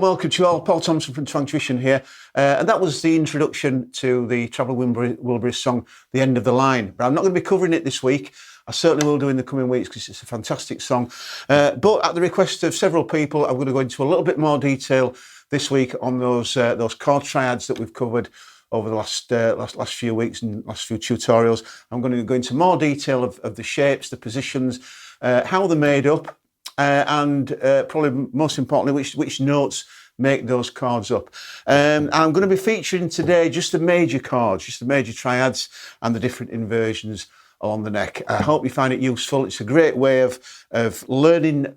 welcome to you all. Paul Thompson from Twang Tuition here. And that was the introduction to the Traveller Wilbury song, The End of the Line. But I'm not going to be covering it this week. I certainly will do in the coming weeks because it's a fantastic song. But at the request of several people, I'm going to go into a little bit more detail this week on those chord triads that we've covered over the last few weeks and last few tutorials. I'm going to go into more detail of the shapes, the positions, how they're made up, and probably most importantly, which notes make those chords up. I'm going to be featuring today just the major chords, just the major triads and the different inversions along the neck. I hope you find it useful. It's a great way of learning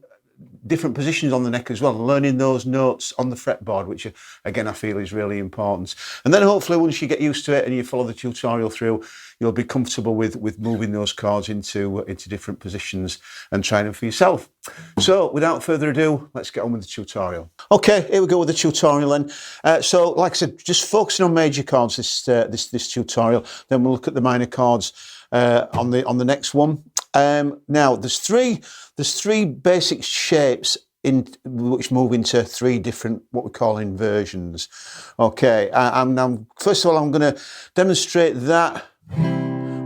different positions on the neck as well, learning those notes on the fretboard, which again I feel is really important. And then hopefully once you get used to it and you follow the tutorial through, you'll be comfortable with moving those chords into different positions and trying them for yourself. So without further ado, let's get on with the tutorial. Okay, here we go with the tutorial then. So like I said, just focusing on major chords this tutorial, then we'll look at the minor chords on the next one. Now there's three basic shapes which move into three different what we call inversions. Okay, first of all I'm going to demonstrate that,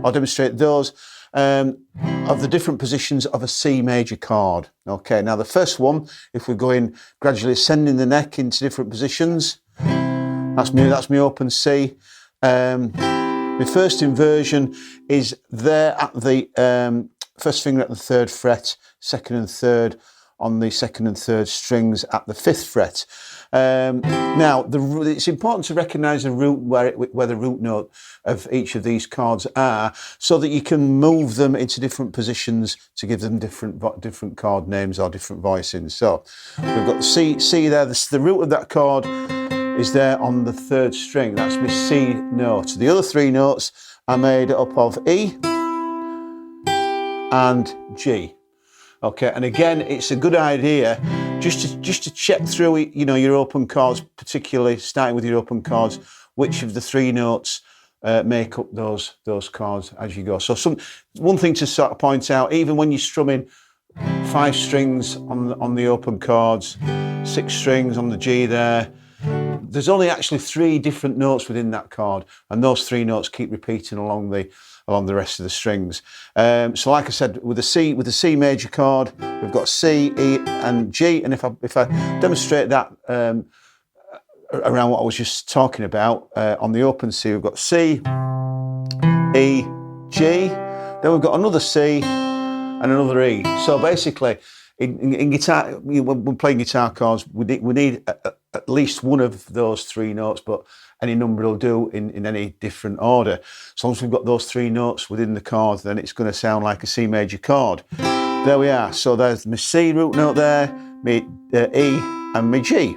or demonstrate those of the different positions of a C major chord. Okay, now the first one, if we're going gradually ascending the neck into different positions, that's me open C. My first inversion is there at the first finger at the 3rd fret, 2nd and 3rd on the 2nd and 3rd strings at the 5th fret. Now, it's important to recognise the root where the root note of each of these chords are, so that you can move them into different positions to give them different chord names or different voicings. So we've got the C there. The root of that chord is there on the 3rd string. That's my C note. The other three notes are made up of E and G. Okay, and again, it's a good idea just to check through, you know, your open chords, particularly starting with your open chords, which of the three notes make up those chords as you go. So one thing to sort of point out, even when you're strumming 5 strings on the open chords, 6 strings on the G there, there's only actually 3 different notes within that chord, and those 3 notes keep repeating along the rest of the strings. So like I said, with the C major chord, we've got C, E and G, and if I demonstrate that around what I was just talking about, on the open C we've got C, E, G, then we've got another C and another E. So basically in guitar, when we're playing guitar chords, we need at least one of those 3 notes, but any number will do in any different order. As long as we've got those 3 notes within the chord, then it's going to sound like a C major chord. There we are. So there's my C root note there, my E and my G.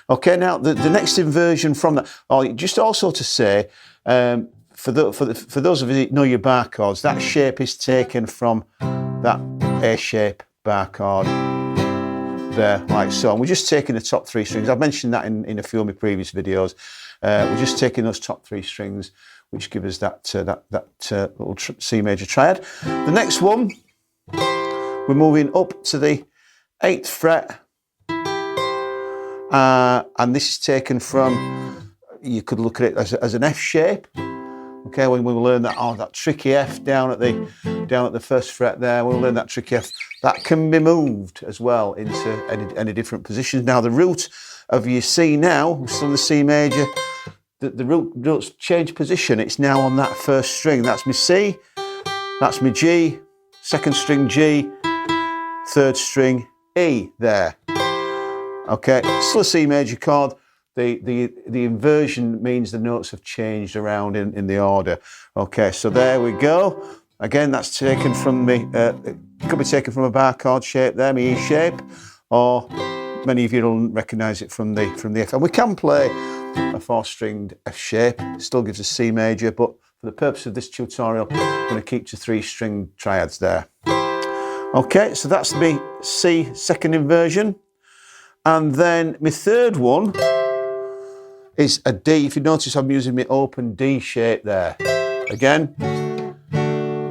Okay, now the next inversion from that, or just also to say, for those of you that know your bar chords, that shape is taken from that A shape bar chord there, like so. And we're just taking the top 3 strings. I've mentioned that in a few of my previous videos. We're just taking those top 3 strings, which give us that little C major triad. The next one, we're moving up to the 8th fret, and this is taken from, you could look at it as an F shape. Okay, when we learn that tricky F down at the 1st fret there, we'll learn that tricky F. That can be moved as well into any different positions. Now the root of your C now, we're still in the C major, the root notes change position. It's now on that 1st string. That's my C, that's my G, 2nd string G, 3rd string E there. Okay, still a C major chord. The inversion means the notes have changed around in the order. Okay, so there we go. Again, that's taken from it could be taken from a bar chord shape there, my E shape, or many of you will recognise it from the F. And we can play a 4-stringed F shape. It still gives a C major, but for the purpose of this tutorial, I'm going to keep to 3-string triads there. Okay, so that's my C 2nd inversion, and then my 3rd one is a D. If you notice, I'm using my open D shape there. Again,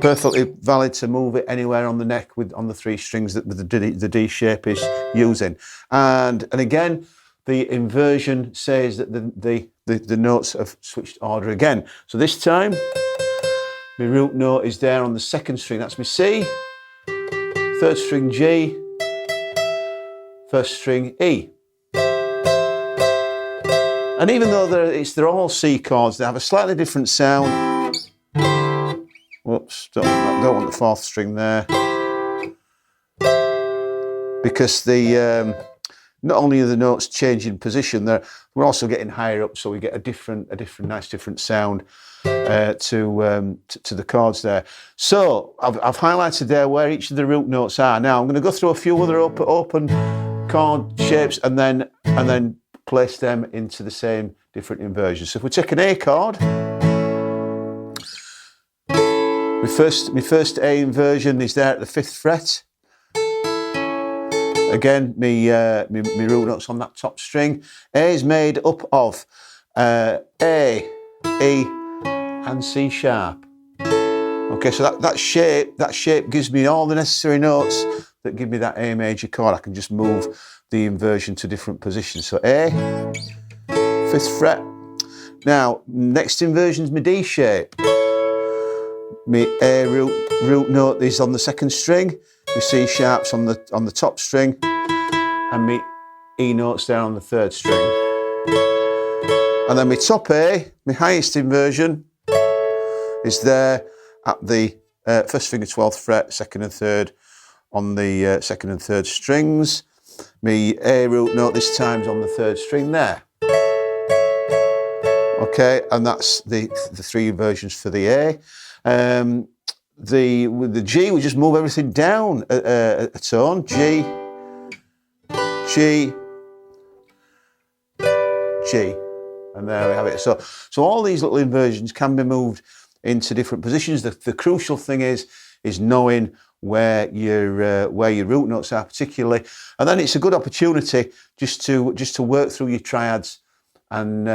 perfectly valid to move it anywhere on the neck on the 3 strings that the D shape is using. And again, the inversion says that the notes have switched order again. So this time, my root note is there on the second string. That's my C, third string G, first string E. And even though they're all C chords, they have a slightly different sound. Whoops, don't want the fourth string there. Because not only are the notes changing position, we're also getting higher up, so we get a nice different sound to the chords there. So I've highlighted there where each of the root notes are. Now I'm going to go through a few other open chord shapes and then place them into the same different inversions. So if we take an A chord, my first A inversion is there at the 5th fret. Again, my root notes on that top string. A is made up of A, E, and C sharp. Okay, so that shape gives me all the necessary notes that give me that A major chord. I can just move the inversion to different positions. So A, 5th fret. Now, next inversion is my D shape. My A root note is on the second string. My C sharp's on the top string, and my E notes there on the third string. And then my top A, my highest inversion, is there at the first finger 12th fret, second and third on the second and third strings. My A root note this time is on the third string there. Okay, and that's the three inversions for the A. With the G, we just move everything down a tone. G, G, G, and there we have it. So all these little inversions can be moved into different positions. The crucial thing is knowing where your root notes are particularly, and then it's a good opportunity just to work through your triads and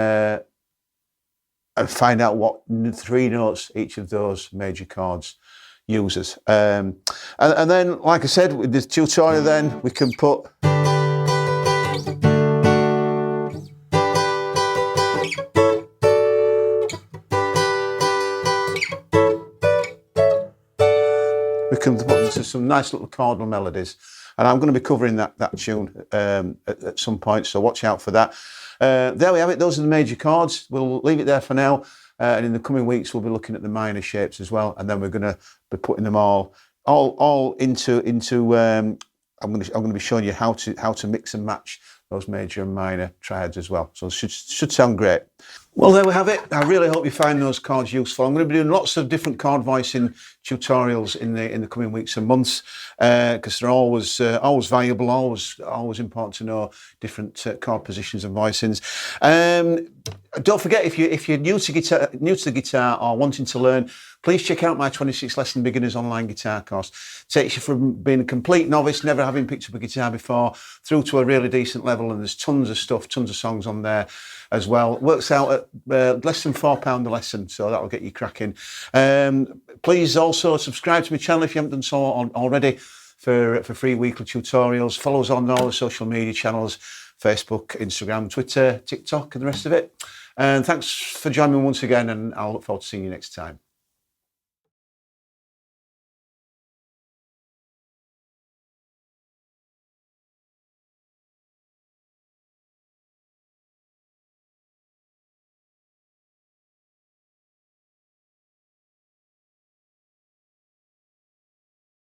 find out what three notes each of those major chords uses. And then, like I said, with the tutorial then, we can put into some nice little chordal melodies. And I'm going to be covering that tune at some point, so watch out for that. There we have it. Those are the major chords. We'll leave it there for now. And in the coming weeks, we'll be looking at the minor shapes as well. And then we're going to be putting them all into. I'm going to be showing you how to mix and match those major and minor triads as well. So it should sound great. Well, there we have it. I really hope you find those chords useful. I'm going to be doing lots of different chord voicing tutorials in the coming weeks and months because they're always valuable, always important to know different chord positions and voicings. Don't forget, if you're new to the guitar or wanting to learn, please check out my 26 lesson beginners online guitar course. It takes you from being a complete novice, never having picked up a guitar before, through to a really decent level, and there's tons of stuff, tons of songs on there as well. It works out at less than £4 a lesson, so that'll get you cracking. Please also subscribe to my channel if you haven't done so already for free weekly tutorials. Follow us on all the social media channels, Facebook, Instagram, Twitter, TikTok, and the rest of it. And thanks for joining me once again, and I'll look forward to seeing you next time.